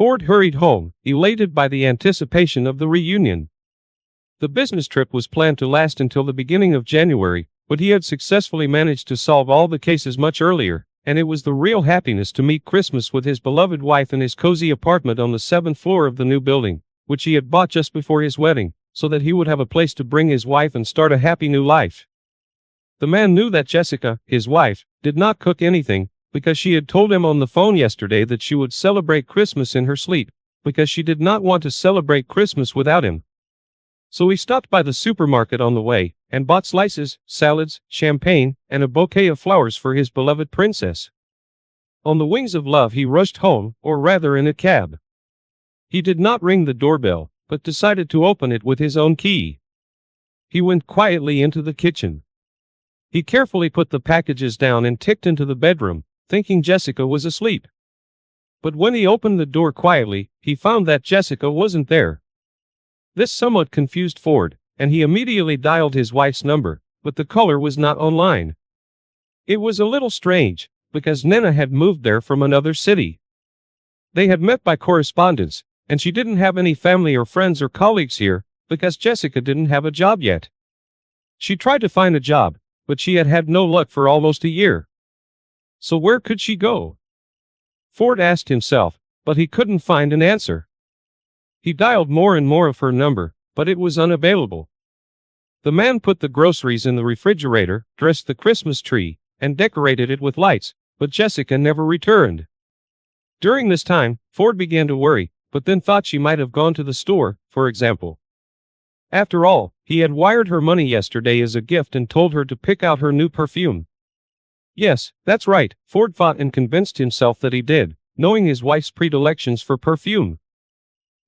Ford hurried home, elated by the anticipation of the reunion. The business trip was planned to last until the beginning of January, but he had successfully managed to solve all the cases much earlier, and it was the real happiness to meet Christmas with his beloved wife in his cozy apartment on the 7th floor of the new building, which he had bought just before his wedding, so that he would have a place to bring his wife and start a happy new life. The man knew that Jessica, his wife, did not cook anything, because she had told him on the phone yesterday that she would celebrate Christmas in her sleep, because she did not want to celebrate Christmas without him. So he stopped by the supermarket on the way, and bought slices, salads, champagne, and a bouquet of flowers for his beloved princess. On the wings of love he rushed home, or rather in a cab. He did not ring the doorbell, but decided to open it with his own key. He went quietly into the kitchen. He carefully put the packages down and ticked into the bedroom, thinking Jessica was asleep. But when he opened the door quietly, he found that Jessica wasn't there. This somewhat confused Ford, and he immediately dialed his wife's number, but the caller was not online. It was a little strange, because Nena had moved there from another city. They had met by correspondence, and she didn't have any family or friends or colleagues here, because Jessica didn't have a job yet. She tried to find a job, but she had had no luck for almost a year. So where could she go? Ford asked himself, but he couldn't find an answer. He dialed more and more of her number, but it was unavailable. The man put the groceries in the refrigerator, dressed the Christmas tree, and decorated it with lights, but Jessica never returned. During this time, Ford began to worry, but then thought she might have gone to the store, for example. After all, he had wired her money yesterday as a gift and told her to pick out her new perfume. Yes, that's right, Ford thought and convinced himself that he did, knowing his wife's predilections for perfume.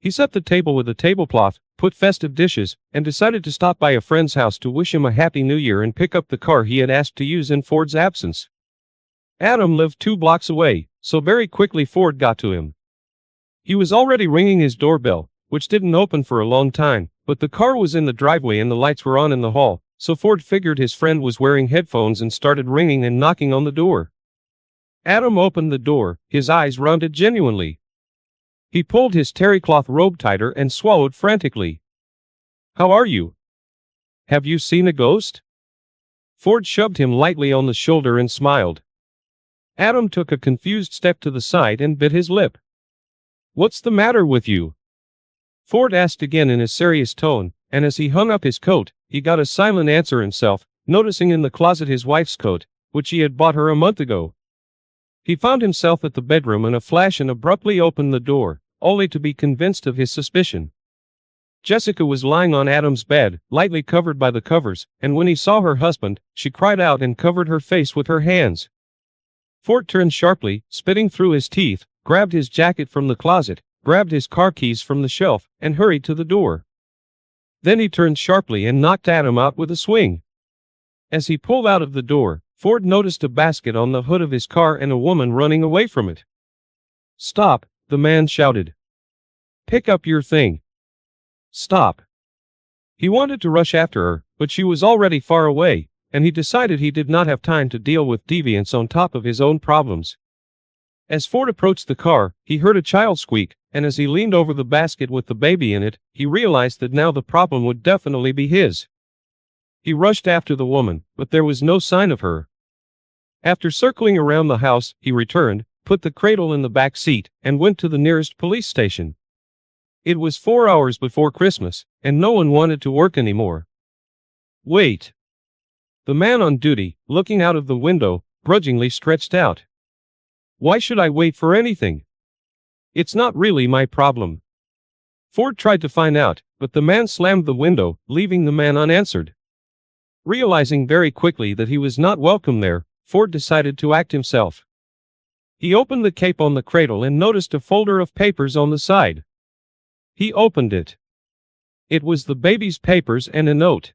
He set the table with a tablecloth, put festive dishes, and decided to stop by a friend's house to wish him a happy new year and pick up the car he had asked to use in Ford's absence. Adam lived 2 blocks away, so very quickly Ford got to him. He was already ringing his doorbell, which didn't open for a long time, but the car was in the driveway and the lights were on in the hall, so Ford figured his friend was wearing headphones and started ringing and knocking on the door. Adam opened the door, his eyes rounded genuinely. He pulled his terrycloth robe tighter and swallowed frantically. "How are you? Have you seen a ghost?" Ford shoved him lightly on the shoulder and smiled. Adam took a confused step to the side and bit his lip. "What's the matter with you?" Ford asked again in a serious tone, and as he hung up his coat, he got a silent answer himself, noticing in the closet his wife's coat, which he had bought her a month ago. He found himself at the bedroom in a flash and abruptly opened the door, only to be convinced of his suspicion. Jessica was lying on Adam's bed, lightly covered by the covers, and when he saw her husband, she cried out and covered her face with her hands. Ford turned sharply, spitting through his teeth, grabbed his jacket from the closet, grabbed his car keys from the shelf, and hurried to the door. Then he turned sharply and knocked Adam out with a swing. As he pulled out of the door, Ford noticed a basket on the hood of his car and a woman running away from it. "Stop," the man shouted. "Pick up your thing. Stop." He wanted to rush after her, but she was already far away, and he decided he did not have time to deal with deviants on top of his own problems. As Ford approached the car, he heard a child squeak, and as he leaned over the basket with the baby in it, he realized that now the problem would definitely be his. He rushed after the woman, but there was no sign of her. After circling around the house, he returned, put the cradle in the back seat, and went to the nearest police station. It was 4 hours before Christmas, and no one wanted to work anymore. "Wait." The man on duty, looking out of the window, grudgingly stretched out. "Why should I wait for anything? It's not really my problem." Ford tried to find out, but the man slammed the window, leaving the man unanswered. Realizing very quickly that he was not welcome there, Ford decided to act himself. He opened the cape on the cradle and noticed a folder of papers on the side. He opened it. It was the baby's papers and a note.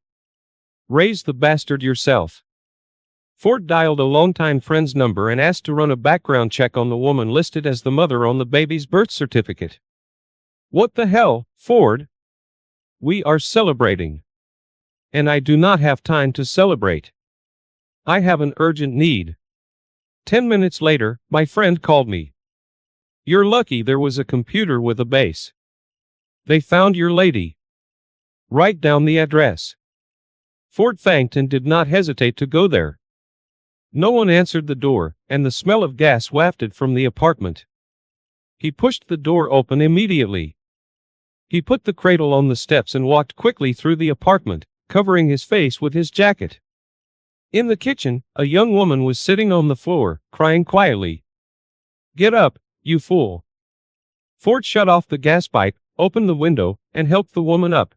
"Raise the bastard yourself." Ford dialed a longtime friend's number and asked to run a background check on the woman listed as the mother on the baby's birth certificate. "What the hell, Ford? We are celebrating. And I do not have time to celebrate. I have an urgent need." 10 minutes later, my friend called me. You're lucky there was a computer with a base. They found your lady. Write down the address. Ford thanked and did not hesitate to go there. No one answered the door, and the smell of gas wafted from the apartment. He pushed the door open immediately. He put the cradle on the steps and walked quickly through the apartment, covering his face with his jacket. In the kitchen, a young woman was sitting on the floor, crying quietly. Get up, you fool. Ford shut off the gas pipe, opened the window, and helped the woman up.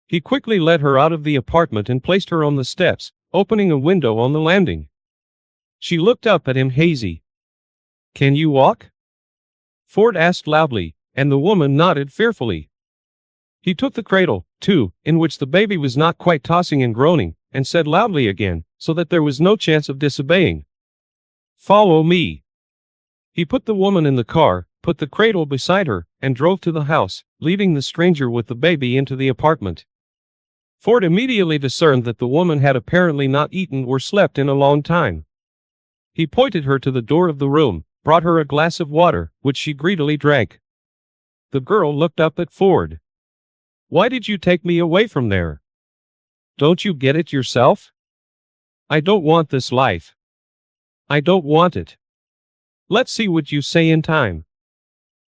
He quickly led her out of the apartment and placed her on the steps, opening a window on the landing. She looked up at him hazy. Can you walk? Ford asked loudly, and the woman nodded fearfully. He took the cradle, too, in which the baby was not quite tossing and groaning, and said loudly again, so that there was no chance of disobeying. Follow me. He put the woman in the car, put the cradle beside her, and drove to the house, leaving the stranger with the baby into the apartment. Ford immediately discerned that the woman had apparently not eaten or slept in a long time. He pointed her to the door of the room, brought her a glass of water, which she greedily drank. The girl looked up at Ford. Why did you take me away from there? Don't you get it yourself? I don't want this life. I don't want it. Let's see what you say in time.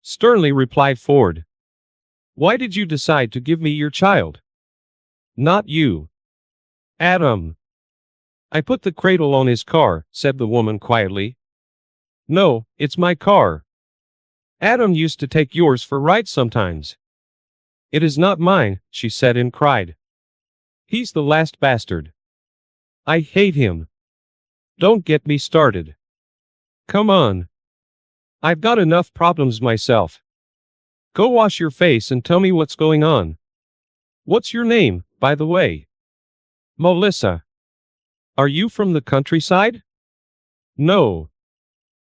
Sternly replied Ford. Why did you decide to give me your child? Not you. Adam. I put the cradle on his car, said the woman quietly. No, it's my car. Adam used to take yours for rides sometimes. It is not mine, she said and cried. He's the last bastard. I hate him. Don't get me started. Come on. I've got enough problems myself. Go wash your face and tell me what's going on. What's your name, by the way? Melissa. Are you from the countryside? No.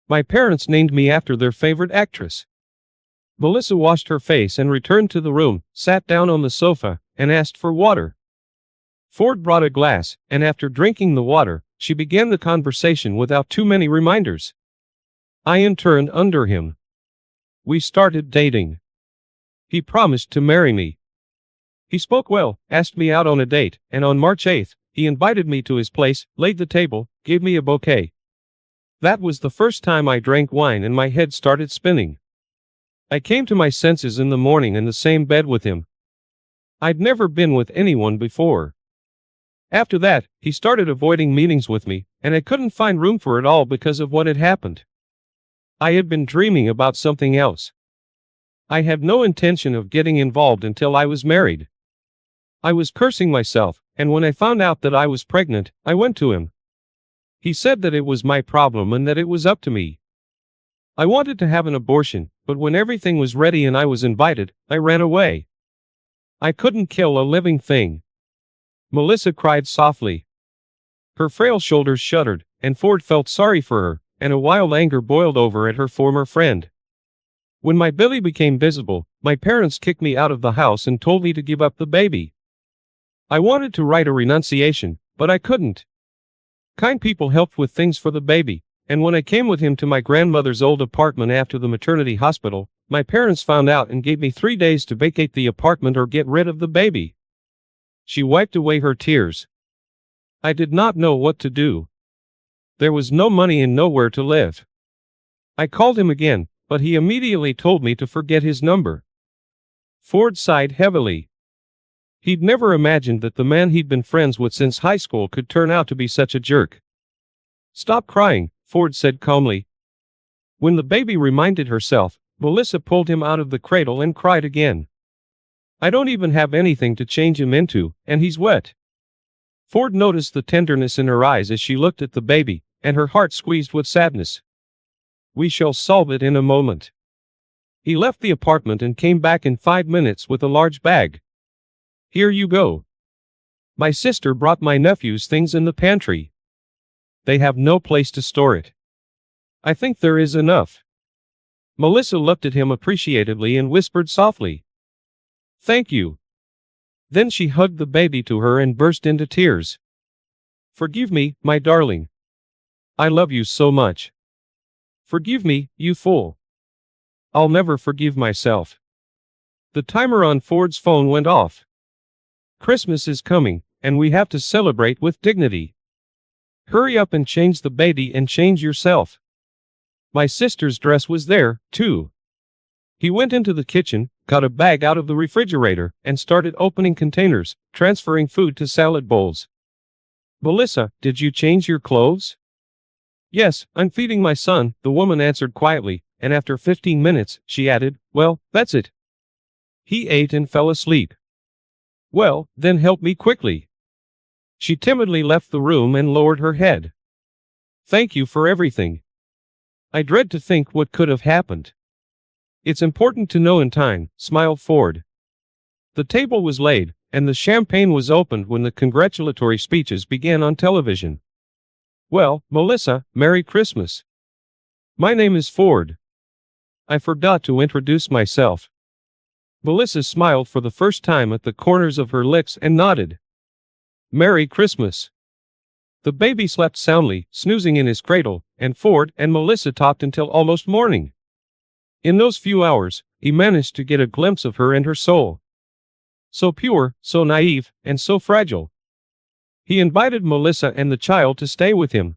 My parents named me after their favorite actress. Melissa washed her face and returned to the room, sat down on the sofa, and asked for water. Ford brought a glass, and after drinking the water, she began the conversation without too many reminders. I interned under him. We started dating. He promised to marry me. He spoke well, asked me out on a date, and on March 8th, he invited me to his place, laid the table, gave me a bouquet. That was the first time I drank wine and my head started spinning. I came to my senses in the morning in the same bed with him. I'd never been with anyone before. After that, he started avoiding meetings with me, and I couldn't find room for it all because of what had happened. I had been dreaming about something else. I had no intention of getting involved until I was married. I was cursing myself, and when I found out that I was pregnant, I went to him. He said that it was my problem and that it was up to me. I wanted to have an abortion, but when everything was ready and I was invited, I ran away. I couldn't kill a living thing. Melissa cried softly. Her frail shoulders shuddered, and Ford felt sorry for her, and a wild anger boiled over at her former friend. When my belly became visible, my parents kicked me out of the house and told me to give up the baby. I wanted to write a renunciation, but I couldn't. Kind people helped with things for the baby, and when I came with him to my grandmother's old apartment after the maternity hospital, my parents found out and gave me 3 days to vacate the apartment or get rid of the baby. She wiped away her tears. I did not know what to do. There was no money and nowhere to live. I called him again, but he immediately told me to forget his number. Ford sighed heavily. He'd never imagined that the man he'd been friends with since high school could turn out to be such a jerk. Stop crying, Ford said calmly. When the baby reminded herself, Melissa pulled him out of the cradle and cried again. I don't even have anything to change him into, and he's wet. Ford noticed the tenderness in her eyes as she looked at the baby, and her heart squeezed with sadness. We shall solve it in a moment. He left the apartment and came back in 5 minutes with a large bag. Here you go. My sister brought my nephew's things in the pantry. They have no place to store it. I think there is enough. Melissa looked at him appreciatively and whispered softly. Thank you. Then she hugged the baby to her and burst into tears. Forgive me, my darling. I love you so much. Forgive me, you fool. I'll never forgive myself. The timer on Ford's phone went off. Christmas is coming, and we have to celebrate with dignity. Hurry up and change the baby and change yourself. My sister's dress was there, too. He went into the kitchen, got a bag out of the refrigerator, and started opening containers, transferring food to salad bowls. Melissa, did you change your clothes? Yes, I'm feeding my son, the woman answered quietly, and after 15 minutes, she added, well, that's it. He ate and fell asleep. Well, then help me quickly. She timidly left the room and lowered her head. Thank you for everything. I dread to think what could have happened. It's important to know in time, smiled Ford. The table was laid, and the champagne was opened when the congratulatory speeches began on television. Well, Melissa, Merry Christmas. My name is Ford. I forgot to introduce myself. Melissa smiled for the first time at the corners of her lips and nodded. Merry Christmas. The baby slept soundly, snoozing in his cradle, and Ford and Melissa talked until almost morning. In those few hours, he managed to get a glimpse of her and her soul. So pure, so naive, and so fragile. He invited Melissa and the child to stay with him.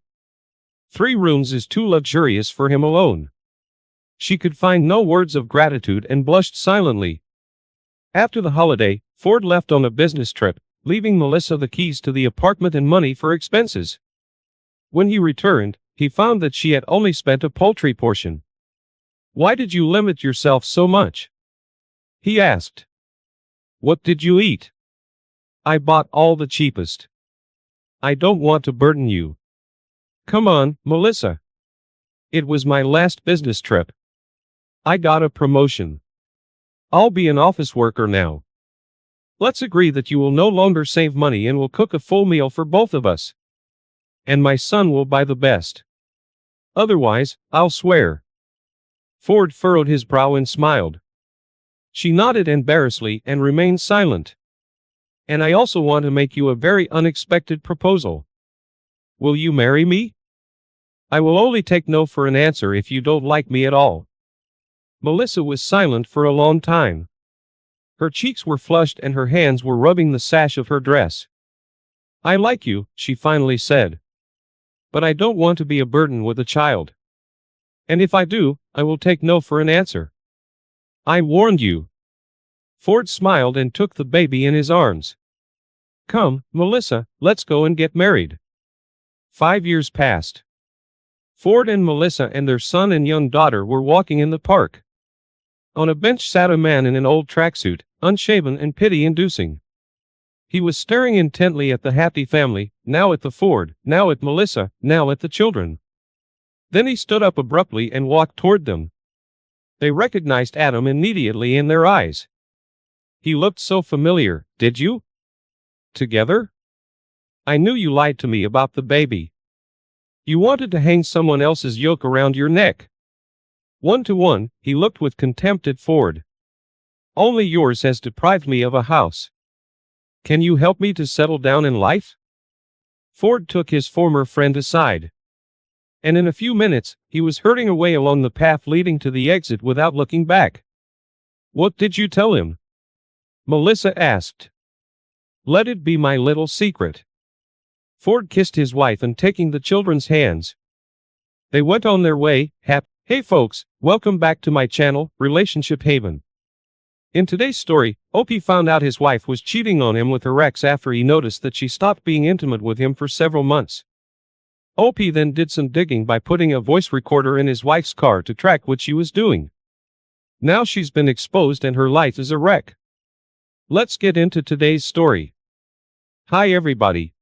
3 rooms is too luxurious for him alone. She could find no words of gratitude and blushed silently. After the holiday, Ford left on a business trip, leaving Melissa the keys to the apartment and money for expenses. When he returned, he found that she had only spent a paltry portion. Why did you limit yourself so much? He asked. What did you eat? I bought all the cheapest. I don't want to burden you. Come on, Melissa. It was my last business trip. I got a promotion. I'll be an office worker now. Let's agree that you will no longer save money and will cook a full meal for both of us. And my son will buy the best. Otherwise, I'll swear. Ford furrowed his brow and smiled. She nodded embarrassedly and remained silent. And I also want to make you a very unexpected proposal. Will you marry me? I will only take no for an answer if you don't like me at all. Melissa was silent for a long time. Her cheeks were flushed and her hands were rubbing the sash of her dress. I like you, she finally said. But I don't want to be a burden with a child. And if I do, I will take no for an answer. I warned you. Ford smiled and took the baby in his arms. Come, Melissa, let's go and get married. 5 years passed. Ford and Melissa and their son and young daughter were walking in the park. On a bench sat a man in an old tracksuit, unshaven and pity-inducing. He was staring intently at the happy family, now at the Ford, now at Melissa, now at the children. Then he stood up abruptly and walked toward them. They recognized Adam immediately in their eyes. He looked so familiar, did you? Together? I knew you lied to me about the baby. You wanted to hang someone else's yoke around your neck. 1-to-1, he looked with contempt at Ford. Only yours has deprived me of a house. Can you help me to settle down in life? Ford took his former friend aside. And in a few minutes, he was hurrying away along the path leading to the exit without looking back. What did you tell him? Melissa asked. Let it be my little secret. Ford kissed his wife and taking the children's hands. They went on their way, happy. Hey folks, welcome back to my channel, Relationship Haven. In today's story, Opie found out his wife was cheating on him with her ex after he noticed that she stopped being intimate with him for several months. Opie then did some digging by putting a voice recorder in his wife's car to track what she was doing. Now she's been exposed and her life is a wreck. Let's get into today's story. Hi everybody.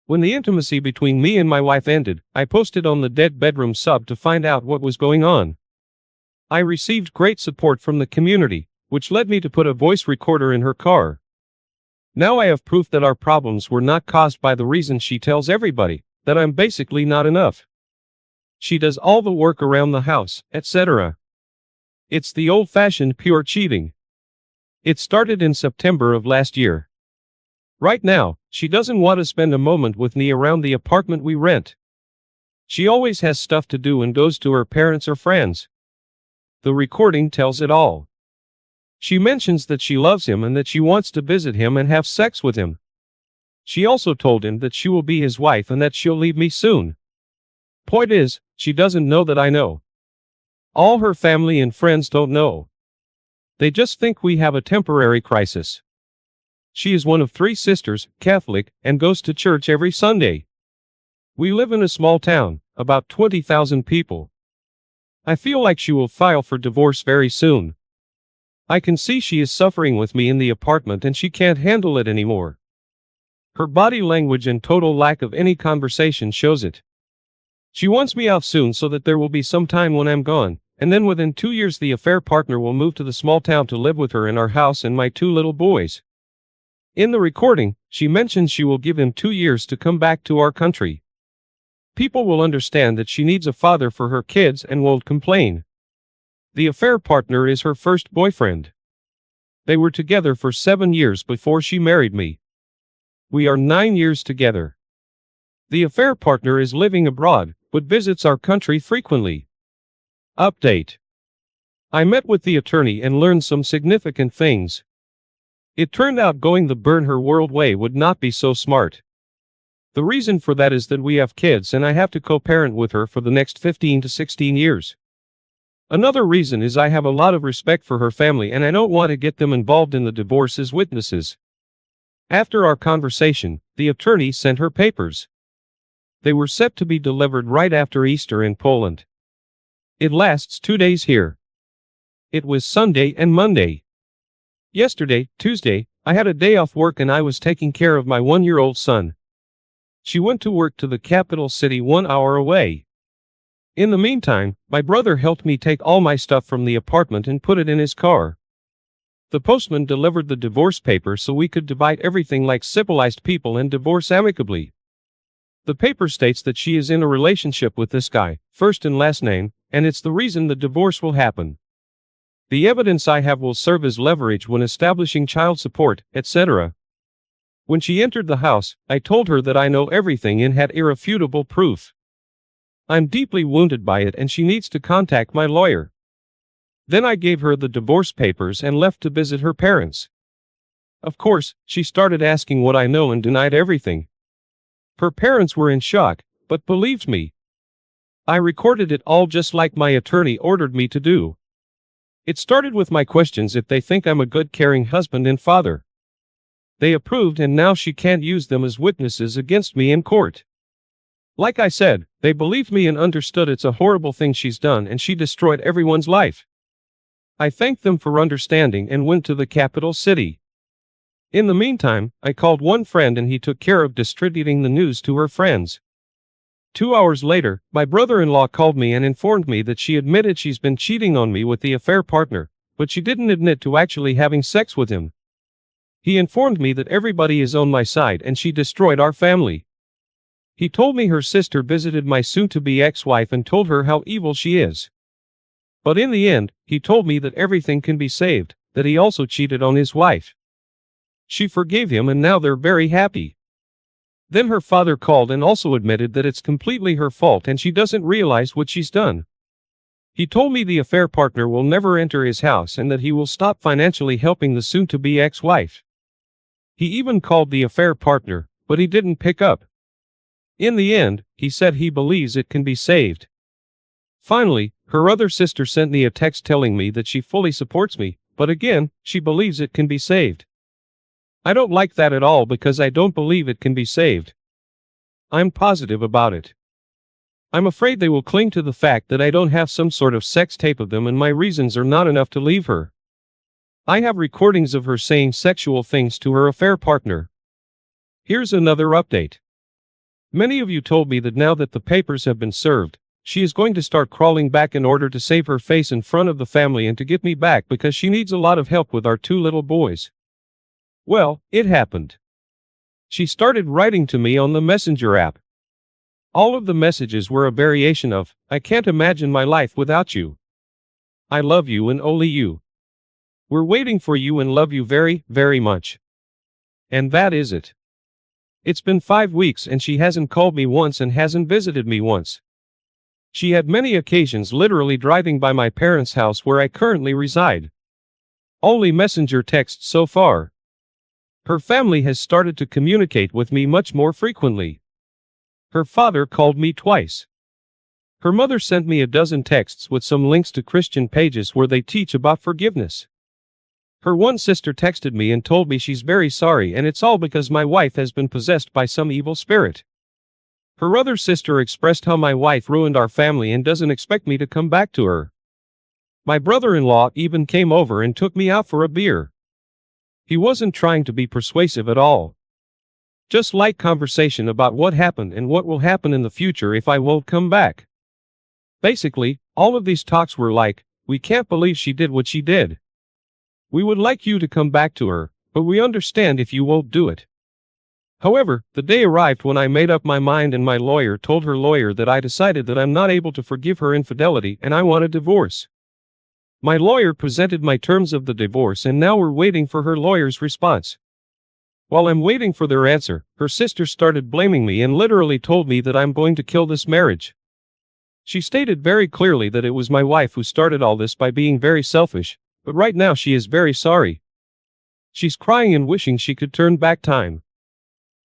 When the intimacy between me and my wife ended, I posted on the Dead Bedroom sub to find out what was going on. I received great support from the community, which led me to put a voice recorder in her car. Now I have proof that our problems were not caused by the reason she tells everybody, that I'm basically not enough. She does all the work around the house, etc. It's the old-fashioned pure cheating. It started in September of last year. Right now, she doesn't want to spend a moment with me around the apartment we rent. She always has stuff to do and goes to her parents or friends. The recording tells it all. She mentions that she loves him and that she wants to visit him and have sex with him. She also told him that she will be his wife and that she'll leave me soon. Point is, she doesn't know that I know. All her family and friends don't know. They just think we have a temporary crisis. She is one of 3 sisters, Catholic, and goes to church every Sunday. We live in a small town, about 20,000 people. I feel like she will file for divorce very soon. I can see she is suffering with me in the apartment and she can't handle it anymore. Her body language and total lack of any conversation shows it. She wants me out soon so that there will be some time when I'm gone, and then within 2 years the affair partner will move to the small town to live with her in our house and my 2 little boys. In the recording, she mentions she will give him 2 years to come back to our country. People will understand that she needs a father for her kids and won't complain. The affair partner is her first boyfriend. They were together for 7 years before she married me. We are 9 years together. The affair partner is living abroad, but visits our country frequently. Update. I met with the attorney and learned some significant things. It turned out going the burn her world way would not be so smart. The reason for that is that we have kids and I have to co-parent with her for the next 15 to 16 years. Another reason is I have a lot of respect for her family and I don't want to get them involved in the divorce as witnesses. After our conversation, the attorney sent her papers. They were set to be delivered right after Easter in Poland. It lasts 2 days here. It was Sunday and Monday. Yesterday, Tuesday, I had a day off work and I was taking care of my 1-year-old son. She went to work to the capital city 1 hour away. In the meantime, my brother helped me take all my stuff from the apartment and put it in his car. The postman delivered the divorce paper so we could divide everything like civilized people and divorce amicably. The paper states that she is in a relationship with this guy, first and last name, and it's the reason the divorce will happen. The evidence I have will serve as leverage when establishing child support, etc. When she entered the house, I told her that I know everything and had irrefutable proof. I'm deeply wounded by it and she needs to contact my lawyer. Then I gave her the divorce papers and left to visit her parents. Of course, she started asking what I know and denied everything. Her parents were in shock, but believed me. I recorded it all just like my attorney ordered me to do. It started with my questions if they think I'm a good caring husband and father. They approved and now she can't use them as witnesses against me in court. Like I said, they believed me and understood it's a horrible thing she's done and she destroyed everyone's life. I thanked them for understanding and went to the capital city. In the meantime, I called one friend and he took care of distributing the news to her friends. 2 hours later, my brother-in-law called me and informed me that she admitted she's been cheating on me with the affair partner, but she didn't admit to actually having sex with him. He informed me that everybody is on my side and she destroyed our family. He told me her sister visited my soon-to-be ex-wife and told her how evil she is. But in the end, he told me that everything can be saved, that he also cheated on his wife. She forgave him and now they're very happy. Then her father called and also admitted that it's completely her fault and she doesn't realize what she's done. He told me the affair partner will never enter his house and that he will stop financially helping the soon-to-be ex-wife. He even called the affair partner, but he didn't pick up. In the end, he said he believes it can be saved. Finally, her other sister sent me a text telling me that she fully supports me, but again, she believes it can be saved. I don't like that at all because I don't believe it can be saved. I'm positive about it. I'm afraid they will cling to the fact that I don't have some sort of sex tape of them and my reasons are not enough to leave her. I have recordings of her saying sexual things to her affair partner. Here's another update. Many of you told me that now that the papers have been served, she is going to start crawling back in order to save her face in front of the family and to get me back because she needs a lot of help with our 2 little boys. Well, it happened. She started writing to me on the Messenger app. All of the messages were a variation of, "I can't imagine my life without you. I love you and only you. We're waiting for you and love you very, very much." And that is it. It's been 5 weeks and she hasn't called me once and hasn't visited me once. She had many occasions literally driving by my parents' house where I currently reside. Only messenger texts so far. Her family has started to communicate with me much more frequently. Her father called me twice. Her mother sent me a dozen texts with some links to Christian pages where they teach about forgiveness. Her one sister texted me and told me she's very sorry and it's all because my wife has been possessed by some evil spirit. Her other sister expressed how my wife ruined our family and doesn't expect me to come back to her. My brother-in-law even came over and took me out for a beer. He wasn't trying to be persuasive at all. Just light conversation about what happened and what will happen in the future if I won't come back. Basically, all of these talks were like, we can't believe she did what she did. We would like you to come back to her, but we understand if you won't do it. However, the day arrived when I made up my mind and my lawyer told her lawyer that I decided that I'm not able to forgive her infidelity and I want a divorce. My lawyer presented my terms of the divorce and now we're waiting for her lawyer's response. While I'm waiting for their answer, her sister started blaming me and literally told me that I'm going to kill this marriage. She stated very clearly that it was my wife who started all this by being very selfish, but right now she is very sorry. She's crying and wishing she could turn back time.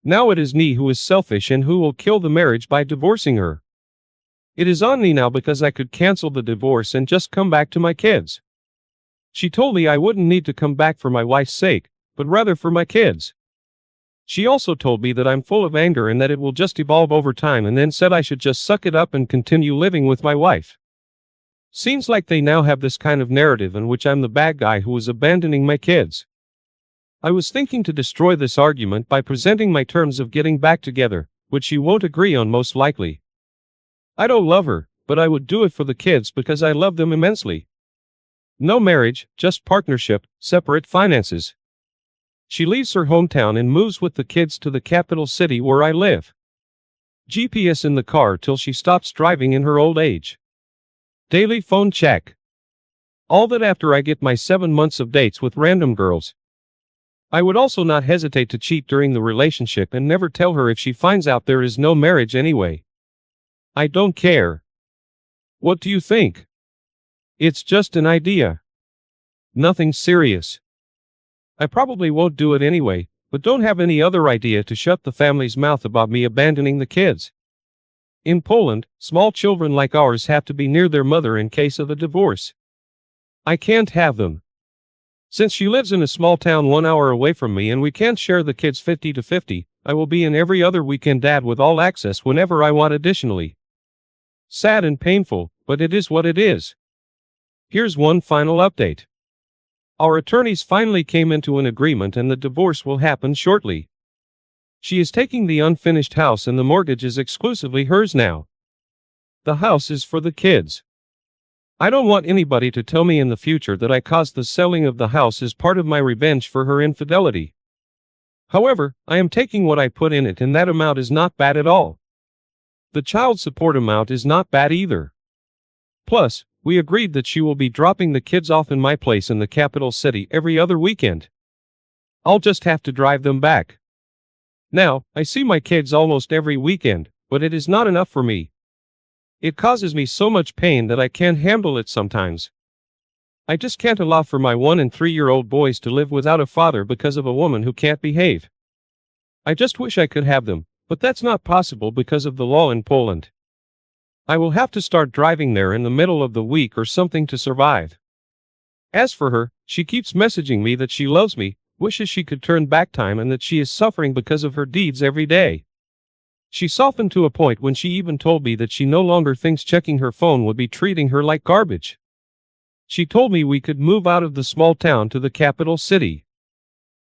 Now it is me who is selfish and who will kill the marriage by divorcing her. It is on me now because I could cancel the divorce and just come back to my kids. She told me I wouldn't need to come back for my wife's sake, but rather for my kids. She also told me that I'm full of anger and that it will just evolve over time and then said I should just suck it up and continue living with my wife. Seems like they now have this kind of narrative in which I'm the bad guy who is abandoning my kids. I was thinking to destroy this argument by presenting my terms of getting back together, which she won't agree on most likely. I don't love her, but I would do it for the kids because I love them immensely. No marriage, just partnership, separate finances. She leaves her hometown and moves with the kids to the capital city where I live. GPS in the car till she stops driving in her old age. Daily phone check. All that after I get my 7 months of dates with random girls. I would also not hesitate to cheat during the relationship and never tell her if she finds out there is no marriage anyway. I don't care. What do you think? It's just an idea. Nothing serious. I probably won't do it anyway, but don't have any other idea to shut the family's mouth about me abandoning the kids. In Poland, small children like ours have to be near their mother in case of a divorce. I can't have them. Since she lives in a small town 1 hour away from me and we can't share the kids 50-50, I will be in every other weekend dad with all access whenever I want additionally. Sad and painful, but it is what it is. Here's one final update. Our attorneys finally came into an agreement and the divorce will happen shortly. She is taking the unfinished house and the mortgage is exclusively hers now. The house is for the kids. I don't want anybody to tell me in the future that I caused the selling of the house as part of my revenge for her infidelity. However, I am taking what I put in it and that amount is not bad at all. The child support amount is not bad either. Plus, we agreed that she will be dropping the kids off in my place in the capital city every other weekend. I'll just have to drive them back. Now, I see my kids almost every weekend, but it is not enough for me. It causes me so much pain that I can't handle it sometimes. I just can't allow for my 1- and 3-year-old boys to live without a father because of a woman who can't behave. I just wish I could have them, but that's not possible because of the law in Poland. I will have to start driving there in the middle of the week or something to survive. As for her, she keeps messaging me that she loves me, wishes she could turn back time and that she is suffering because of her deeds every day. She softened to a point when she even told me that she no longer thinks checking her phone would be treating her like garbage. She told me we could move out of the small town to the capital city.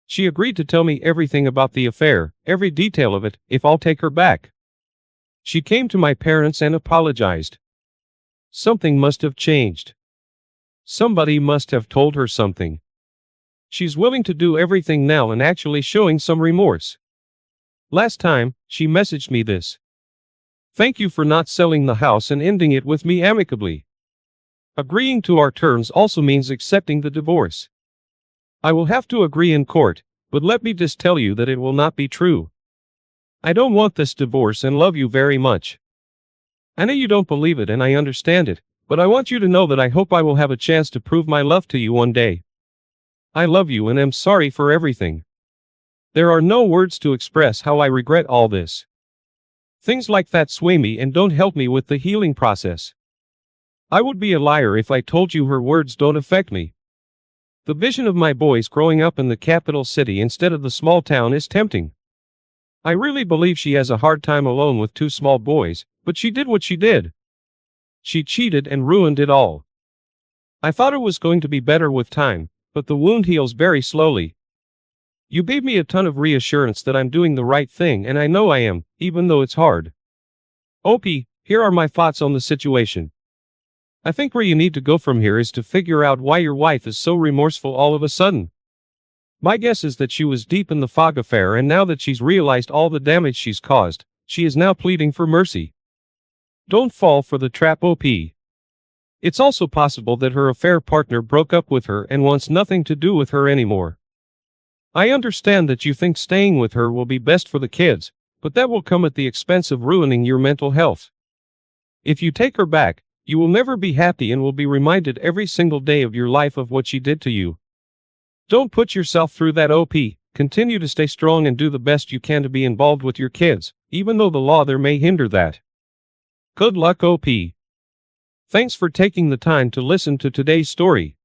She agreed to tell me everything about the affair, every detail of it, if I'll take her back. She came to my parents and apologized. Something must have changed. Somebody must have told her something. She's willing to do everything now and actually showing some remorse. Last time, she messaged me this. Thank you for not selling the house and ending it with me amicably. Agreeing to our terms also means accepting the divorce. I will have to agree in court, but let me just tell you that it will not be true. I don't want this divorce and love you very much. I know you don't believe it and I understand it, but I want you to know that I hope I will have a chance to prove my love to you one day. I love you and am sorry for everything. There are no words to express how I regret all this. Things like that sway me and don't help me with the healing process. I would be a liar if I told you her words don't affect me. The vision of my boys growing up in the capital city instead of the small town is tempting. I really believe she has a hard time alone with two small boys, but she did what she did. She cheated and ruined it all. I thought it was going to be better with time, but the wound heals very slowly. You gave me a ton of reassurance that I'm doing the right thing and I know I am, even though it's hard. Opie, here are my thoughts on the situation. I think where you need to go from here is to figure out why your wife is so remorseful all of a sudden. My guess is that she was deep in the fog affair and now that she's realized all the damage she's caused, she is now pleading for mercy. Don't fall for the trap, OP. It's also possible that her affair partner broke up with her and wants nothing to do with her anymore. I understand that you think staying with her will be best for the kids, but that will come at the expense of ruining your mental health. If you take her back, you will never be happy and will be reminded every single day of your life of what she did to you. Don't put yourself through that, OP. Continue to stay strong and do the best you can to be involved with your kids, even though the law there may hinder that. Good luck, OP. Thanks for taking the time to listen to today's story.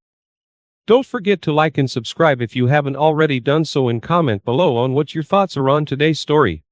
Don't forget to like and subscribe if you haven't already done so and comment below on what your thoughts are on today's story.